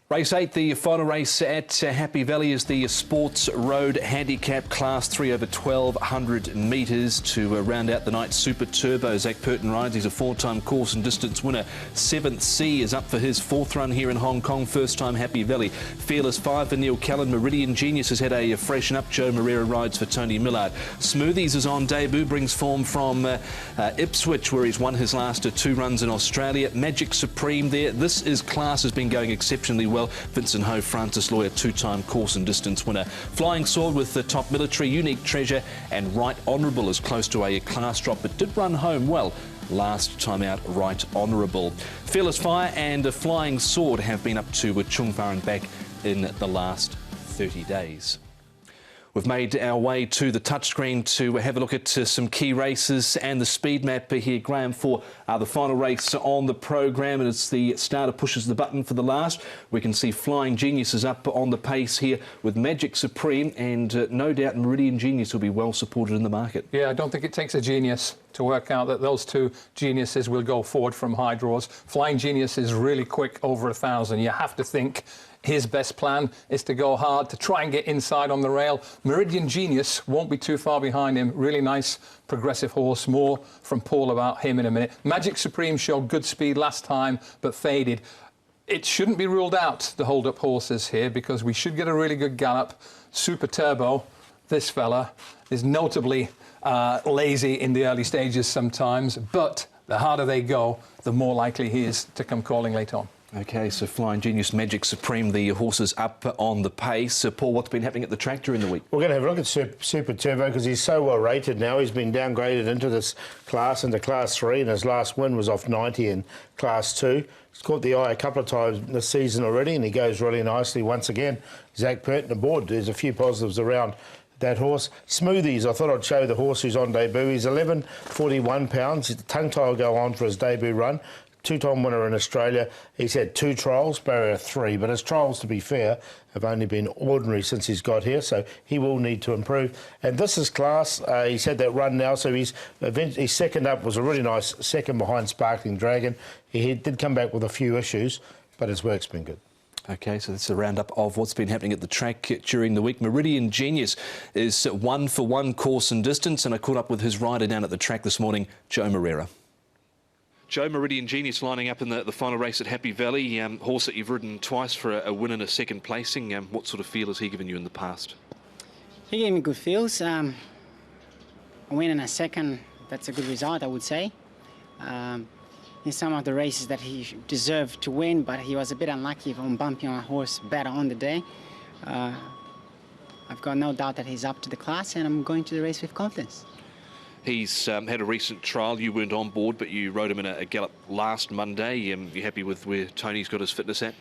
Race 8, the final race at Happy Valley, is the Sports Road Handicap Class 3 over 1,200 metres to round out the night. Super Turbo, Zach Purton rides. He's a four-time course and distance winner. 7th C is up for his fourth run here in Hong Kong. First time Happy Valley. Fearless 5 for Neil Callan. Meridian Genius has had a freshen up. Joe Moreira rides for Tony Millard. Smoothies is on debut, brings form from Ipswich, where he's won his last 2 runs in Australia. Magic Supreme there. This is class has been going exceptionally well. Vincent Ho, Francis Lawyer, 2-time course and distance winner. Flying Sword with the Top Military, Unique Treasure, and Right Honourable is close to a class drop, but did run home well last time out. Right Honourable. Fearless Fire and Flying Sword have been up to Chungfar and back in the last 30 days. We've made our way to the touchscreen to have a look at some key races and the speed map here, Graham, for the final race on the program. And it's the starter pushes the button for the last. We can see Flying Genius is up on the pace here with Magic Supreme, and no doubt Meridian Genius will be well supported in the market. Yeah, I don't think it takes a genius to work out that those two geniuses will go forward from high draws. Flying Genius is really quick over 1,000. You have to think his best plan is to go hard, to try and get inside on the rail. Meridian Genius won't be too far behind him. Really nice progressive horse. More from Paul about him in a minute. Magic Supreme showed good speed last time, but faded. It shouldn't be ruled out, the hold-up horses here, because we should get a really good gallop. Super Turbo, this fella, is notably lazy in the early stages sometimes, but the harder they go, the more likely he is to come calling late on. OK, so Flying Genius, Magic Supreme, the horses up on the pace. Paul, what's been happening at the track during the week? We're going to have a look at Super Turbo because he's so well rated now. He's been downgraded into this class, into Class 3, and his last win was off 90 in Class 2. He's caught the eye a couple of times this season already, and he goes really nicely once again. Zach Purton aboard. There's a few positives around that horse. Smoothies, I thought I'd show the horse who's on debut. He's 11.41 pounds. The tongue tie will go on for his debut run. 2-time winner in Australia. He's had 2 trials, barrier 3, but his trials, to be fair, have only been ordinary since he's got here, so he will need to improve. And this is class. He's had that run now, so he's second up, was a really nice second behind Sparkling Dragon. He did come back with a few issues, but his work's been good. OK, so that's a roundup of what's been happening at the track during the week. Meridian Genius is 1-for-1 course and distance, and I caught up with his rider down at the track this morning, Joe Moreira. Joe, Meridian Genius lining up in the final race at Happy Valley. Horse that you've ridden twice for a win and a second placing. What sort of feel has he given you in the past? He gave me good feels. A win and a second, that's a good result, I would say. In some of the races that he deserved to win, but he was a bit unlucky on bumping on a horse better on the day. I've got no doubt that he's up to the class, and I'm going to the race with confidence. He's had a recent trial. You weren't on board, but you rode him in a gallop last Monday. You happy with where Tony's got his fitness at?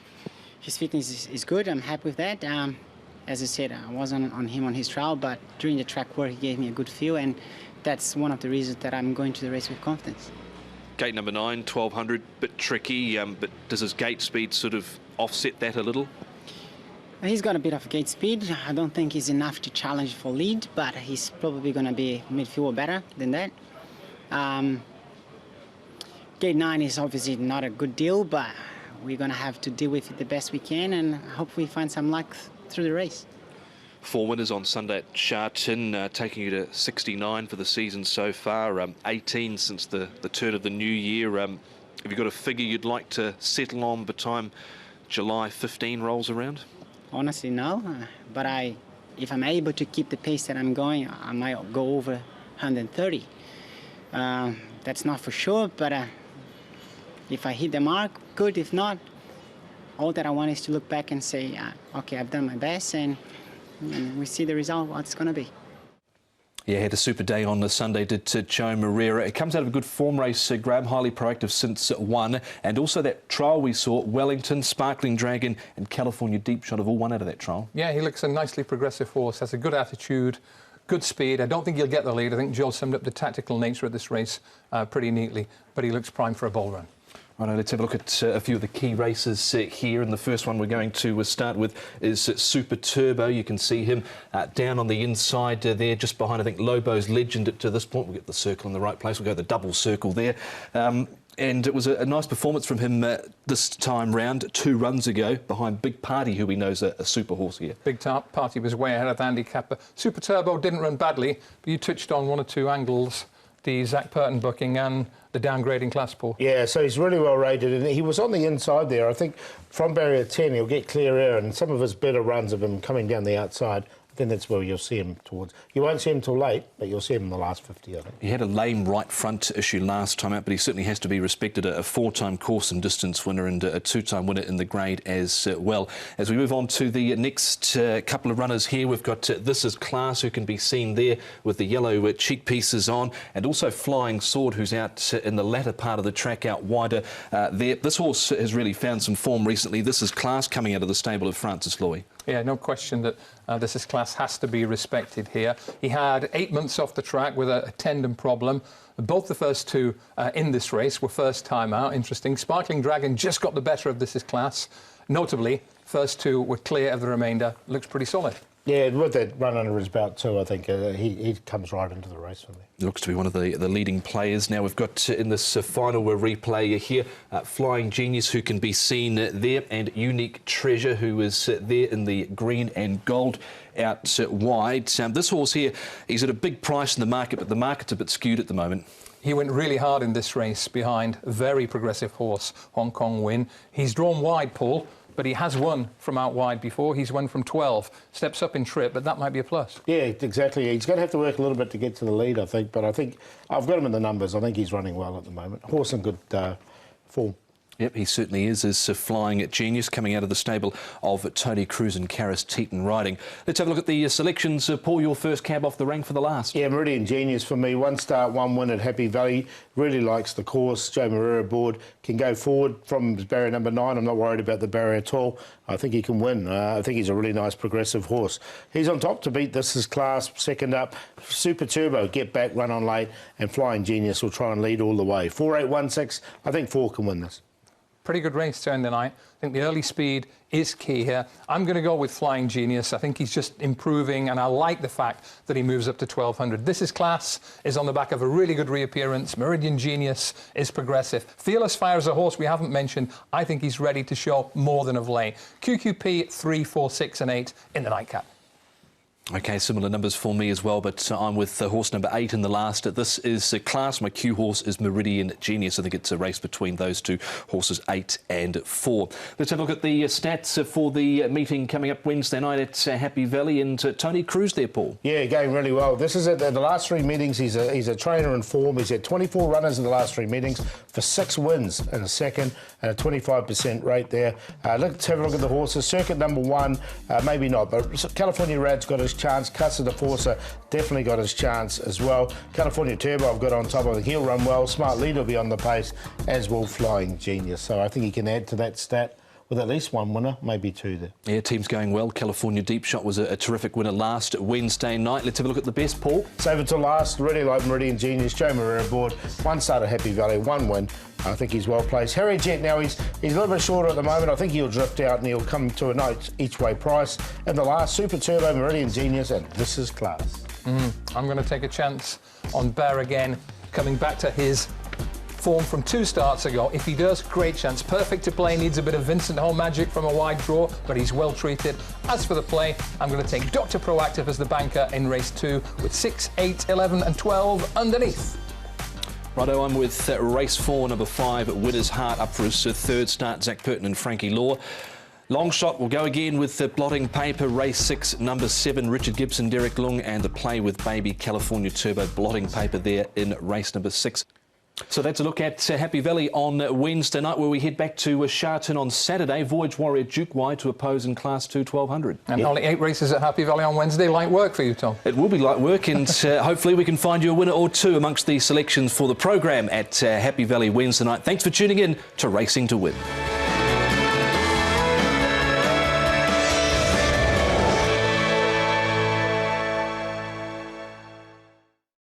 His fitness is good. I'm happy with that. As I said, I wasn't on him on his trial, but during the track work, he gave me a good feel, and that's one of the reasons that I'm going to the race with confidence. Gate number 9, 1,200, bit tricky, but does his gate speed sort of offset that a little? He's got a bit of gate speed. I don't think he's enough to challenge for lead, but he's probably going to be midfield or better than that. Gate 9 is obviously not a good deal, but we're going to have to deal with it the best we can and hopefully find some luck through the race. 4 winners on Sunday at Sha Tin, taking you to 69 for the season so far, 18 since the turn of the new year. Have you got a figure you'd like to settle on by the time July 15 rolls around? Honestly, no, but if I'm able to keep the pace that I'm going, I might go over 130. That's not for sure, but if I hit the mark, good. If not, all that I want is to look back and say, okay, I've done my best, and we see the result, what it's going to be. Yeah, had a super day on the Sunday, did Joe Moreira. It comes out of a good form race, Graham, highly proactive since 1. And also that trial we saw, Wellington, Sparkling Dragon and California Deep Shot have all won out of that trial. Yeah, he looks a nicely progressive horse, has a good attitude, good speed. I don't think he'll get the lead. I think Joe summed up the tactical nature of this race pretty neatly, but he looks primed for a bull run. Right, let's have a look at a few of the key races here. And the first one we're going to start with is Super Turbo. You can see him down on the inside there, just behind, I think, Lobo's Legend to this point. We'll get the circle in the right place. We'll go the double circle there. And it was a nice performance from him this time round, 2 runs ago, behind Big Party, who we know is a super horse here. Big Party was way ahead of the handicapper. Super Turbo didn't run badly, but you touched on 1 or 2 angles, the Zach Purton booking and the downgrading class, Paul. Yeah, so he's really well rated, and he was on the inside there. I think from barrier 10 he'll get clear air, and some of his better runs of him coming down the outside, I think that's where you'll see him towards. You won't see him till late, but you'll see him in the last 50, I think. He had a lame right front issue last time out, but he certainly has to be respected. A 4-time course and distance winner and a 2-time winner in the grade as well. As we move on to the next couple of runners here, we've got This Is Class, who can be seen there with the yellow cheek pieces on, and also Flying Sword, who's out in the latter part of the track, out wider there. This horse has really found some form recently. This Is Class coming out of the stable of Francis Louis. Yeah, no question that This Is Class has to be respected here. He had 8 months off the track with a tendon problem. Both the first 2 in this race were first time out. Interesting. Sparkling Dragon just got the better of This Is Class. Notably, first 2 were clear of the remainder. Looks pretty solid. Yeah, with that run under his belt too, I think he comes right into the race for me. Looks to be one of the leading players. Now we've got in this final replay here, Flying Genius, who can be seen there, and Unique Treasure, who is there in the green and gold out wide. This horse here, he's at a big price in the market, but the market's a bit skewed at the moment. He went really hard in this race behind a very progressive horse, Hong Kong Win. He's drawn wide, Paul, but he has won from out wide before. He's won from 12. Steps up in trip, but that might be a plus. Yeah, exactly. He's going to have to work a little bit to get to the lead, I think. But I think I've got him in the numbers. I think he's running well at the moment. Horse in good form. Yep, he certainly is Flying Genius, coming out of the stable of Tony Cruz and Karis Teton riding. Let's have a look at the selections. Paul, your first cab off the rank for the last. Yeah, Meridian Genius for me. 1 start, 1 win at Happy Valley. Really likes the course. Joe Moreira aboard. Can go forward from barrier number 9. I'm not worried about the barrier at all. I think he can win. I think he's a really nice progressive horse. He's on top to beat This Is Class. Second up, Super Turbo, get back, run on late, and Flying Genius will try and lead all the way. 4-8-1-6. I think 4 can win this. Pretty good race during the night. I think the early speed is key here. I'm going to go with Flying Genius. I think he's just improving, and I like the fact that he moves up to 1200. This Is Class is on the back of a really good reappearance. Meridian Genius is progressive. Fearless Fire is a horse we haven't mentioned. I think he's ready to show more than of late. QQP 3, 4, 6 and 8 in the nightcap. OK, similar numbers for me as well, but I'm with horse number 8 in the last. This Is Class. My Q horse is Meridian Genius. I think it's a race between those 2 horses, 8 and 4. Let's have a look at the stats for the meeting coming up Wednesday night at Happy Valley, and Tony Cruz there, Paul. Yeah, going really well. This is at the last 3 meetings. He's a trainer in form. He's had 24 runners in the last 3 meetings for 6 wins in a second and a 25% rate there. Let's have a look at the horses. Circuit number 1, maybe not, but California Rad's got his chance. Casa de Forza definitely got his chance as well. California Turbo I've got on top. I think he'll run well. Smart Lead will be on the pace, as will Flying Genius. So I think he can add to that stat with at least 1 winner, maybe 2 there. Yeah, team's going well. California Deep Shot was a terrific winner last Wednesday night. Let's have a look at the best, Paul. Save it till last. Really like Meridian Genius. Joe Moreira aboard. 1 start at Happy Valley, 1 win. I think he's well placed. Harry Jet now, he's a little bit shorter at the moment. I think he'll drift out and he'll come to a nice each way price. And the last, Super Turbo, Meridian Genius, and This Is Class. I'm going to take a chance on Bear again, coming back to his form from 2 starts ago. If he does, great chance. Perfect to play, needs a bit of Vincent Home magic from a wide draw, but he's well treated. As for the play, I'm going to take Dr. Proactive as the banker in race 2 with 6, 8, 11 and 12 underneath. Righto, I'm with race 4, number 5, Winner's Heart, up for his 3rd start, Zach Purton and Frankie Law. Long shot will go again with the Blotting Paper, race 6, number 7, Richard Gibson, Derek Lung, and the play with Baby California Turbo, Blotting Paper there in race number 6. So that's a look at Happy Valley on Wednesday night, where we head back to Sharton on Saturday. Voyage Warrior Duke Wide to oppose in Class 2 1200. And only 8 races at Happy Valley on Wednesday. Light work for you, Tom. It will be light work, and hopefully we can find you a winner or 2 amongst the selections for the programme at Happy Valley Wednesday night. Thanks for tuning in to Racing to Win.